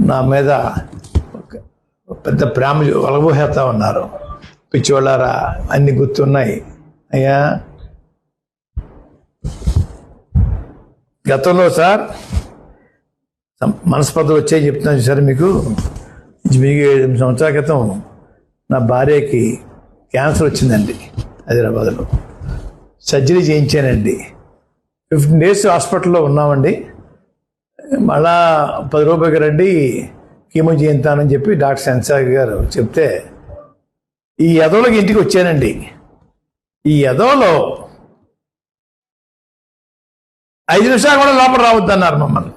నా మీద పెద్ద ప్రేమ వలబోసేస్తా ఉన్నారు. పిచ్చివాళ్ళారా, అన్ని గుర్తున్నాయి అయ్యా. గతంలో సార్ మనస్పర్ధలు వచ్చాయి చెప్తున్నాను సార్ మీకు 7 సంవత్సరాల క్రితం నా భార్యకి క్యాన్సర్ వచ్చిందండి హైదరాబాద్లో. సర్జరీ చేయించానండి. 15 days హాస్పిటల్లో ఉన్నామండి. మళ్ళా 10 రూపాయలకి రండి కీమో చేయించానని చెప్పి డాక్టర్ సెన్సార్ గారు చెప్తే ఈ ఎదవలకి ఇంటికి వచ్చానండి. ఈ ఎదవలో 5 నిమిషాలు కూడా లోపల రావద్దన్నారు మమ్మల్ని.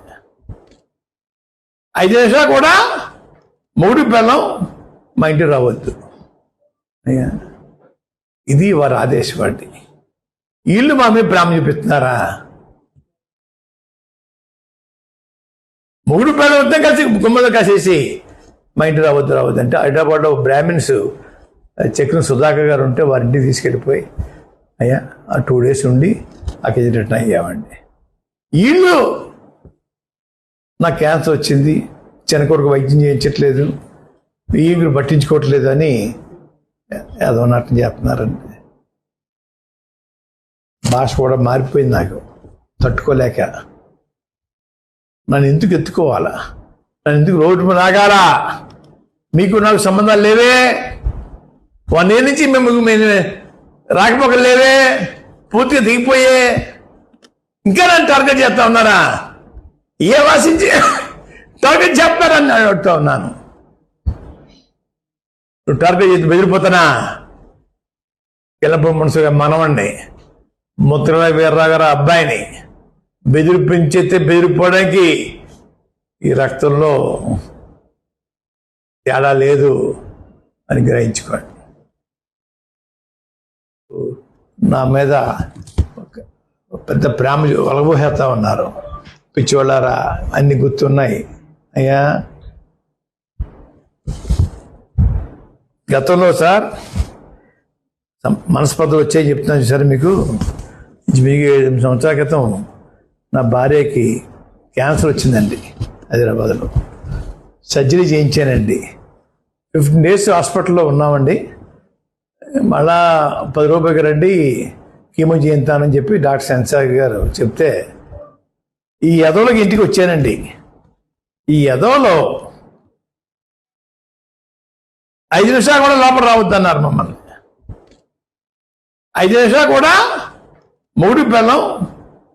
5 నిమిషాలు కూడా మొగుడు పిల్లం మా ఇంటికి రావద్దు అయ్యా. ఇది వారి ఆదేశం అండి. వీళ్ళు మా మీద ప్రేమ చూపిస్తున్నారా? మొగుడు పిల్లలు వద్ద కలిసి గుమ్మలో కాసేసి మా ఇంటికి రావద్దు అంటే హైదరాబాద్లో బ్రాహ్మిన్స్ చక్రం సుధాకర్ గారు ఉంటే వారింటికి తీసుకెళ్ళిపోయి అయ్యా ఆ 2 days ఉండి అక్కడికి రిటర్న్ అయ్యామండి. వీళ్ళు నాకు క్యాన్సర్ వచ్చింది, చిన్నకొరకు వైద్యం చేయించట్లేదు, వీళ్ళు పట్టించుకోవట్లేదు అని ఏదో నాటం చేస్తున్నారండి. భాష కూడా మారిపోయింది నాకు తట్టుకోలేక. నన్ను ఎందుకు ఎత్తుకోవాలా? నన్ను ఎందుకు రోడ్డు మీద రాగాలా? మీకు నాకు సంబంధాలు లేవే, 1 year నుంచి మేము రాకపోకలు లేవే, పూర్తిగా దిగిపోయే, ఇంకా నన్ను టార్గెట్ చేస్తా ఉన్నారా? ఏ వాసించి టార్గెట్ చెప్తారని అడుగుతా ఉన్నాను. నువ్వు టార్గెట్ చేసి బెదిరిపోతానా? కిల్లపూడి మనసుగా మనవండి ముత్రరాయ వీర్రావు గారు అబ్బాయిని బెదిరిపించేస్తే బెదిరిపోవడానికి ఈ రక్తంలో తేడా లేదు అని గ్రహించుకోండి. నా మీద పెద్ద ప్రేమ వలబోసేస్తా ఉన్నారు. పిచ్చివాళ్ళారా, అన్ని గుర్తున్నాయి అయ్యా. గతంలో సార్ మనస్పర్ధలు వచ్చాయి చెప్తున్నాను సార్ మీకు 7 సంవత్సరాల క్రితం నా భార్యకి క్యాన్సర్ వచ్చిందండి హైదరాబాద్లో. సర్జరీ చేయించానండి. 15 days హాస్పిటల్లో ఉన్నామండి. మళ్ళా 10 రూపాయలకి రండి కీమో చేయించానని చెప్పి డాక్టర్ సెన్సార్ గారు చెప్తే ఈ ఎదవలకి ఇంటికి వచ్చానండి. ఈ ఎదవలో 5 నిమిషాలు కూడా లోపల రావద్దన్నారు మమ్మల్ని. 5 నిమిషాలు కూడా మొగుడు పిల్లం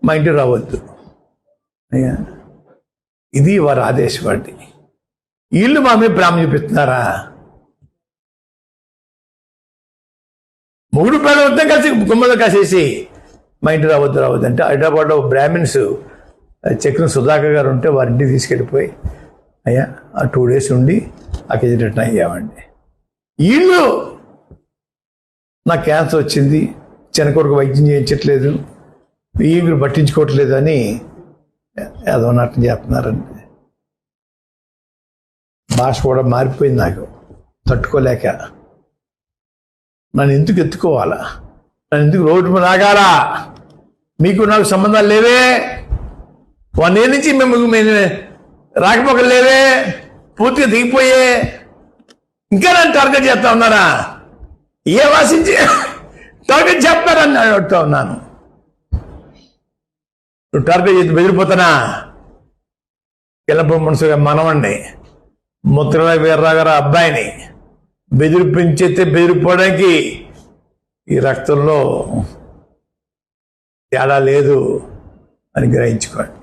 మా ఇంటికి రావద్దు అయ్యా. ఇది వారి ఆదేశం అండి. వీళ్ళు మా మీద ప్రేమ చూపిస్తున్నారా? మొగుడు పిల్లలు వద్ద కలిసి గుమ్మలో కాసేసి మా ఇంటికి రావద్దు అంటే హైదరాబాద్లో బ్రాహ్మిన్స్ చక్రం సుధాకర్ గారు ఉంటే వారింటికి తీసుకెళ్ళిపోయి అయ్యా ఆ 2 days ఉండి అక్కడికి రిటర్న్ అయ్యామండి. వీళ్ళు నాకు క్యాన్సర్ వచ్చింది, చిన్నకొరకు వైద్యం చేయించట్లేదు, వీళ్ళు పట్టించుకోవట్లేదు అని ఏదో నాటం చేస్తున్నారండి. భాష కూడా మారిపోయింది నాకు తట్టుకోలేక. నన్ను ఎందుకు ఎత్తుకోవాలా? నన్ను ఎందుకు రోడ్డు మీద రాగాలా? మీకు నాకు సంబంధాలు లేవే, 1 year నుంచి మేము రాకపోకలు లేవే, పూర్తిగా దిగిపోయే, ఇంకా నన్ను టార్గెట్ చేస్తా ఉన్నారా? ఏ వాసించి టార్గెట్ చెప్తారని అడుగుతా ఉన్నాను. నువ్వు టార్గెట్ చేసి బెదిరిపోతానా? కిల్లపూడి మనసుగా మనవండి ముత్రరాయ వీర్రావు గారు అబ్బాయిని బెదిరిపించేస్తే బెదిరిపోవడానికి ఈ రక్తంలో తేడా లేదు అని గ్రహించుకోండి.